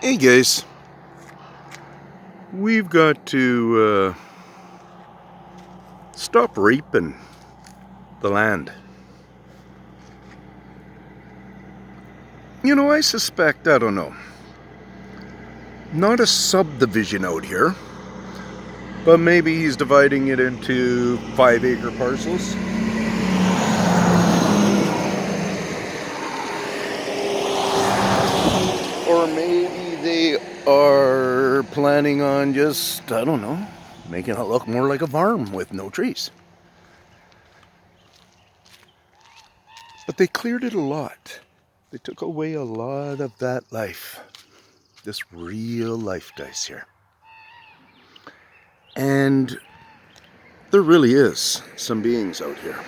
Hey guys, we've got to stop raping the land. You know, I suspect, I don't know, not a subdivision out here, but maybe he's dividing it into 5-acre parcels. Or maybe they are planning on just, I don't know, making it look more like a farm with no trees. But they cleared it a lot. They took away a lot of that life. This real life, guys, here. And there really is some beings out here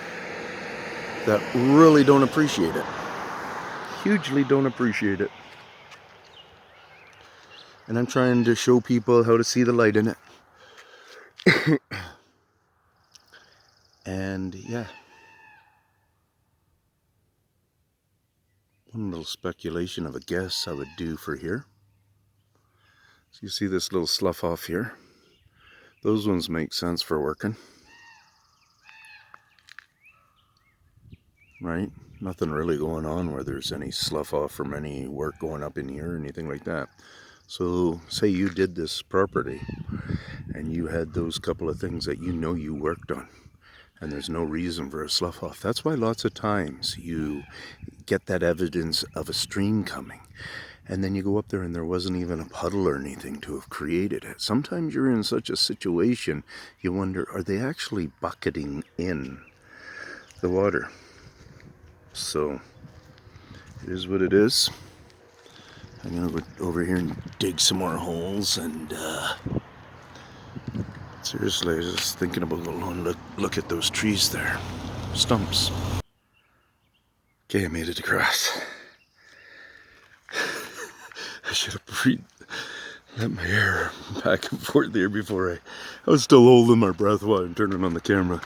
that really don't appreciate it. Hugely don't appreciate it. And I'm trying to show people how to see the light in it. And yeah. One little speculation of a guess I would do for here. So you see this little slough off here. Those ones make sense for working. Right? Nothing really going on where there's any slough off from any work going up in here or anything like that. So say you did this property and you had those couple of things that you know you worked on and there's no reason for a slough off. That's why lots of times you get that evidence of a stream coming and then you go up there and there wasn't even a puddle or anything to have created it. Sometimes you're in such a situation you wonder, are they actually bucketing in the water? So it is what it is. I'm gonna go over here and dig some more holes, and seriously, I was just thinking about going look at those trees there, stumps. Okay, I made it across. I should have let my hair back and forth there before I was still holding my breath while I'm turning on the camera.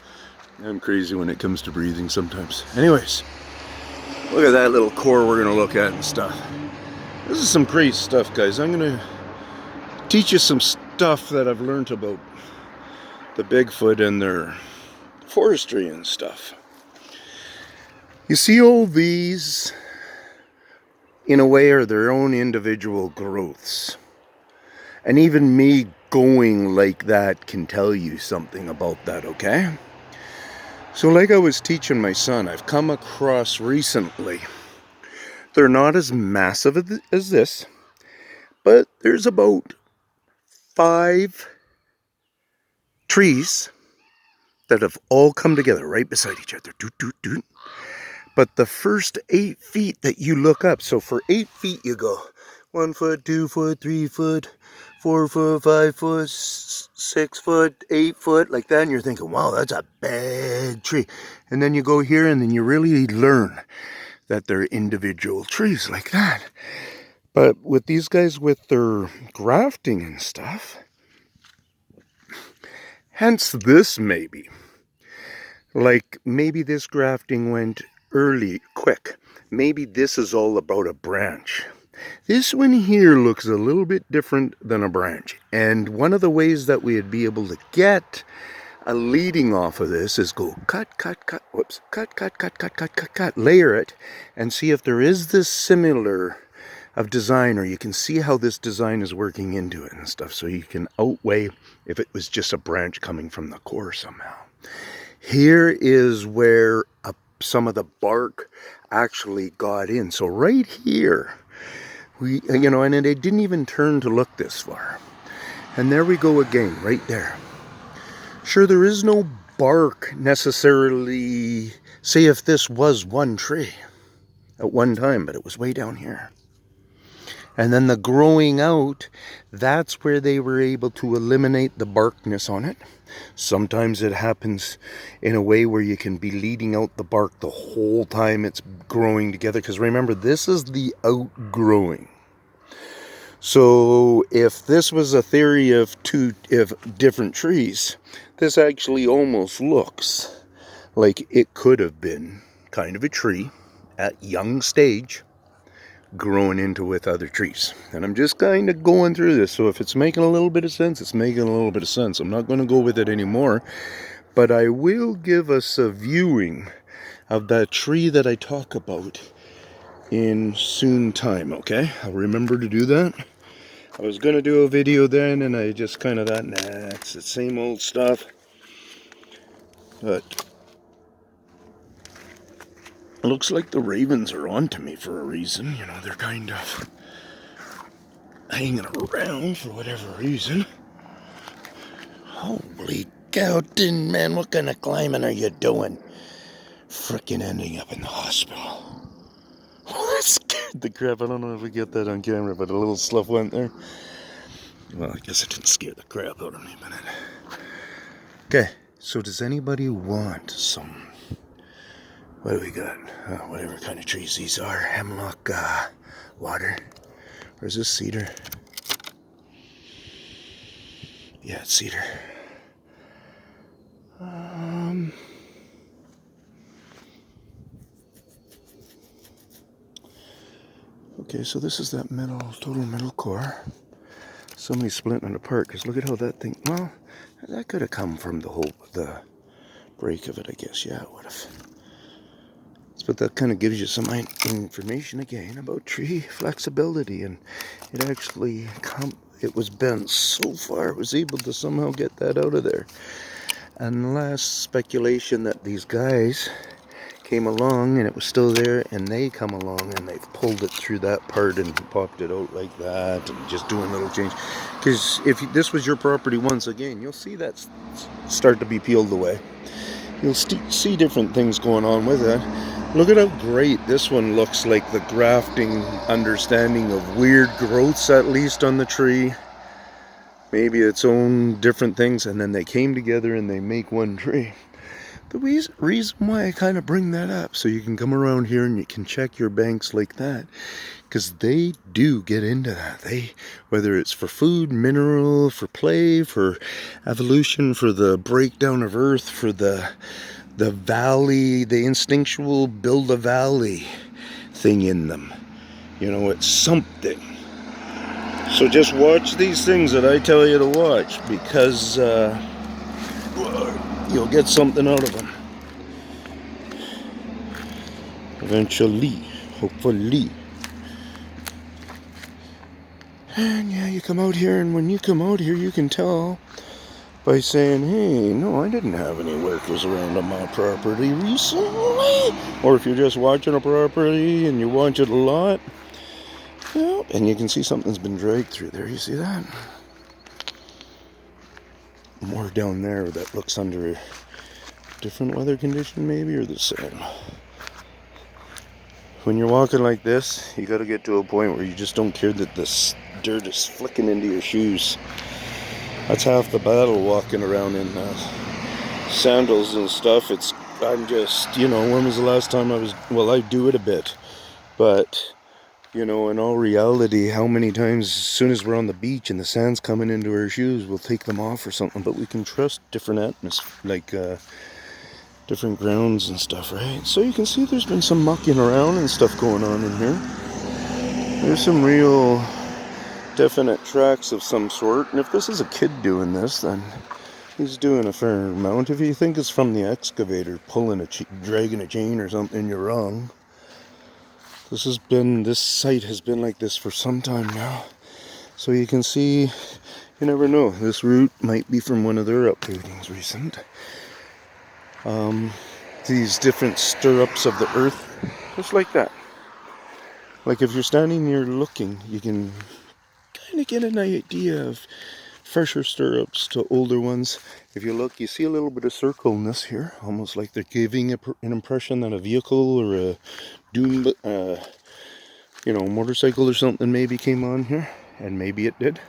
I'm crazy when it comes to breathing sometimes. Anyways, look at that little core we're gonna look at and stuff. This is some crazy stuff, guys. I'm going to teach you some stuff that I've learned about the Bigfoot and their forestry and stuff. You see, all these, in a way, are their own individual growths. And even me going like that can tell you something about that, okay? So like I was teaching my son, I've come across recently, they're not as massive as this, but there's about 5 trees that have all come together right beside each other. Doot, doot, doot. But the first 8 feet that you look up, so for 8 feet you go 1 foot, 2 foot, 3 foot, 4 foot, 5 foot, 6 foot, 8 foot, like that, and you're thinking, wow, that's a big tree. And then you go here and then you really learn that they're individual trees like that. But with these guys with their grafting and stuff, hence this maybe. Like maybe this grafting went early, quick. Maybe this is all about a branch. This one here looks a little bit different than a branch. And one of the ways that we'd be able to get a leading off of this is go cut, layer it, and see if there is this similar of design, or you can see how this design is working into it and stuff, so you can outweigh if it was just a branch coming from the core somehow. Here is where some of the bark actually got in. So right here, and it didn't even turn to look this far. And there we go again, right there. Sure, there is no bark necessarily, say if this was one tree at one time, but it was way down here. And then the growing out, that's where they were able to eliminate the barkness on it. Sometimes it happens in a way where you can be leading out the bark the whole time it's growing together. Because remember, this is the outgrowing. So if this was a theory of different trees, this actually almost looks like it could have been kind of a tree at young stage, growing into with other trees. And I'm just kind of going through this, so if it's making a little bit of sense, it's making a little bit of sense. I'm not going to go with it anymore, but I will give us a viewing of that tree that I talk about in soon time, okay? I'll remember to do that. I was going to do a video then, and I just kind of thought, nah, it's the same old stuff. But it looks like the ravens are on to me for a reason. You know, they're kind of hanging around for whatever reason. Holy cow, tin man, what kind of climbing are you doing? Frickin' ending up in the hospital. That scared the crap. I don't know if we get that on camera, but a little slough went there. Well, I guess it didn't scare the crap out of me, but okay, so does anybody want some, what do we got? Whatever kind of trees these are. Hemlock, water. Or is this cedar? Yeah, it's cedar. Okay, so this is that total middle core. Somebody's splitting it apart, because look at how that thing, well, that could have come from the break of it, I guess. Yeah, it would have. But that kind of gives you some information again about tree flexibility, and it actually it was bent so far it was able to somehow get that out of there. And last speculation that these guys came along and it was still there, and they come along and they've pulled it through that part and popped it out like that, and just doing a little change. Because if this was your property once again, you'll see that start to be peeled away. You'll see different things going on with it. Look at how great this one looks, like the grafting understanding of weird growths, at least on the tree. Maybe its own different things, and then they came together and they make one tree. The reason why I kind of bring that up, so you can come around here and you can check your banks like that, because they do get into that. Whether it's for food, mineral, for play, for evolution, for the breakdown of Earth, for the valley, the instinctual build a valley thing in them. You know, it's something. So just watch these things that I tell you to watch, because you'll get something out of them. Eventually, hopefully. And yeah, you come out here, and when you come out here, you can tell by saying, hey, no, I didn't have any workers around on my property recently. Or if you're just watching a property and you watch it a lot, well, and you can see something's been dragged through there. You see that? More down there that looks under a different weather condition maybe, or the same. When you're walking like this, you got to get to a point where you just don't care that this dirt is flicking into your shoes. That's half the battle, walking around in sandals and stuff. I'm just, you know, when was the last time I do it a bit. But, you know, in all reality, how many times as soon as we're on the beach and the sand's coming into our shoes, we'll take them off or something. But we can trust different atmosphere, like different grounds and stuff, right? So you can see there's been some mucking around and stuff going on in here. There's some real definite tracks of some sort, and if this is a kid doing this, then he's doing a fair amount. If you think it's from the excavator dragging a chain or something, you're wrong. This site has been like this for some time now. So you can see, you never know, this root might be from one of their upgradings recent. These different stirrups of the earth, just like that. Like if you're standing here looking, you can kind of get an idea of fresher stirrups to older ones. If you look, you see a little bit of circleness here, almost like they're giving an impression that a vehicle or a motorcycle or something maybe came on here, and maybe it did.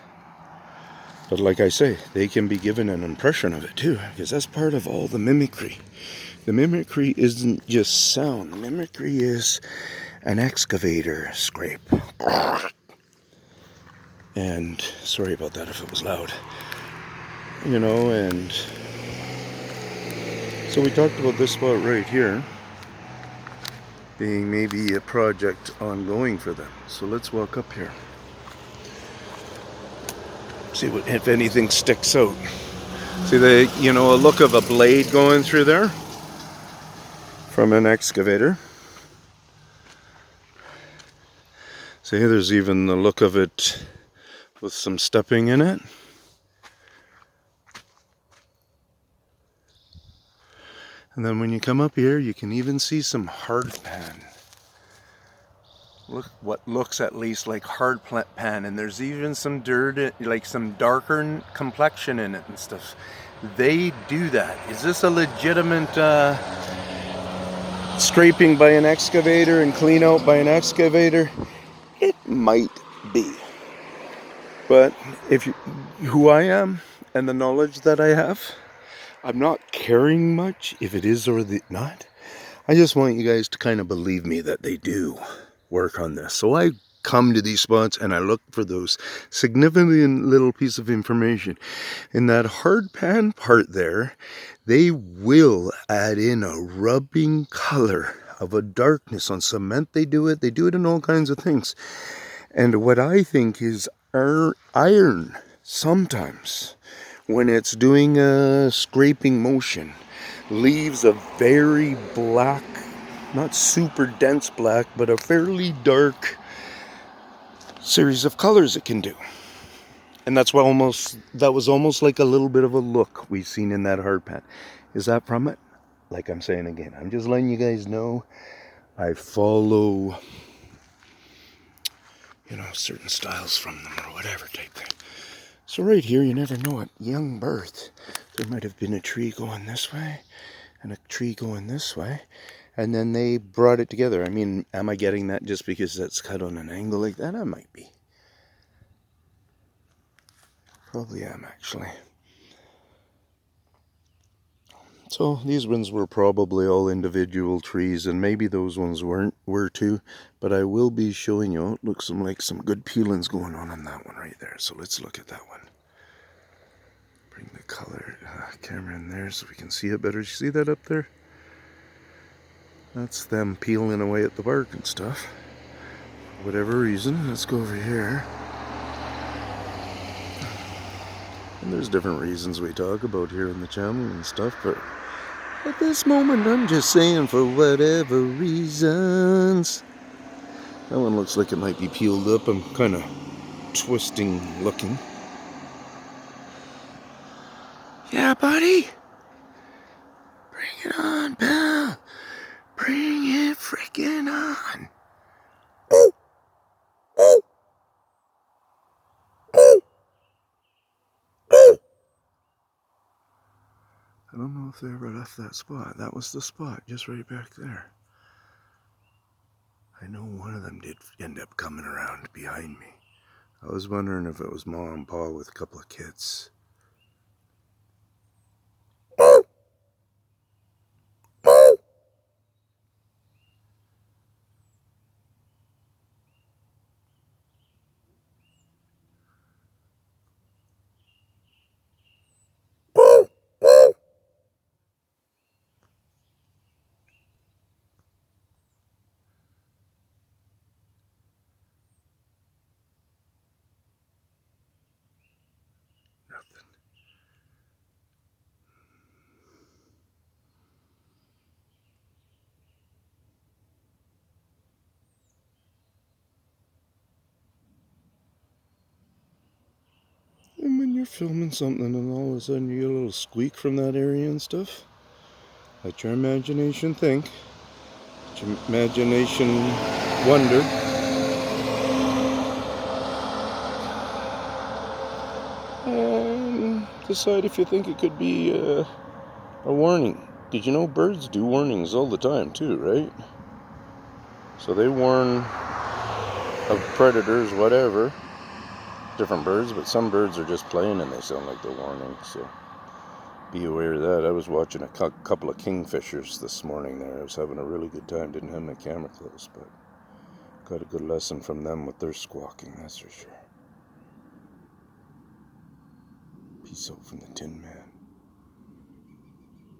But like I say, they can be given an impression of it too, because that's part of all the mimicry. The mimicry isn't just sound. The mimicry is an excavator scrape. And sorry about that if it was loud. You know, and so we talked about this spot right here. being maybe a project ongoing for them. So let's walk up here. See what, if anything sticks out. See a look of a blade going through there from an excavator. See, there's even the look of it with some stepping in it. And then when you come up here, you can even see some hardpan. Look, what looks at least like hardpan, and there's even some dirt, like some darker complexion in it and stuff. They do that. Is this a legitimate scraping by an excavator and clean out by an excavator? It might be. But who I am and the knowledge that I have, I'm not caring much if it is or not. I just want you guys to kind of believe me that they do work on this. So I come to these spots and I look for those significant little piece of information. In that hard pan part there, they will add in a rubbing color of a darkness. On cement they do it in all kinds of things. And what I think is iron sometimes, when it's doing a scraping motion, leaves a very black, not super dense black, but a fairly dark series of colors it can do. And that was almost like a little bit of a look we've seen in that hard pan. Is that from it? Like I'm saying again, I'm just letting you guys know I follow, certain styles from them or whatever type thing. So right here, you never know, at young birth, there might have been a tree going this way and a tree going this way, and then they brought it together. I mean, am I getting that just because that's cut on an angle like that? I might be. Probably am, actually. So these ones were probably all individual trees, and maybe those ones were too, but I will be showing you. It looks like some good peelings going on that one right there. So let's look at that one. Bring the color camera in there so we can see it better. You see that up there? That's them peeling away at the bark and stuff. For whatever reason. Let's go over here. And there's different reasons we talk about here in the channel and stuff, but at this moment I'm just saying, for whatever reasons. That one looks like it might be peeled up. I'm kind of twisting looking. Yeah, buddy. Bring it on, pal. Bring it freaking on. Oh. Oh. Oh. Oh. I don't know if they ever left that spot. That was the spot, just right back there. I know one of them did end up coming around behind me. I was wondering if it was Ma and Pa with a couple of kids. Oh. Oh. Oh. Oh. Nothing. And when you're filming something and all of a sudden you get a little squeak from that area and stuff, let your imagination think. Let your imagination wonder. And decide if you think it could be a warning. Did you know birds do warnings all the time too, right? So they warn of predators, whatever. Different birds, but some birds are just playing and they sound like they're warning, so be aware of that. I was watching a couple of kingfishers this morning there. I was having a really good time. Didn't have my camera close, but got a good lesson from them with their squawking, that's for sure. Peace out from the Tin Man.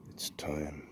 It's time.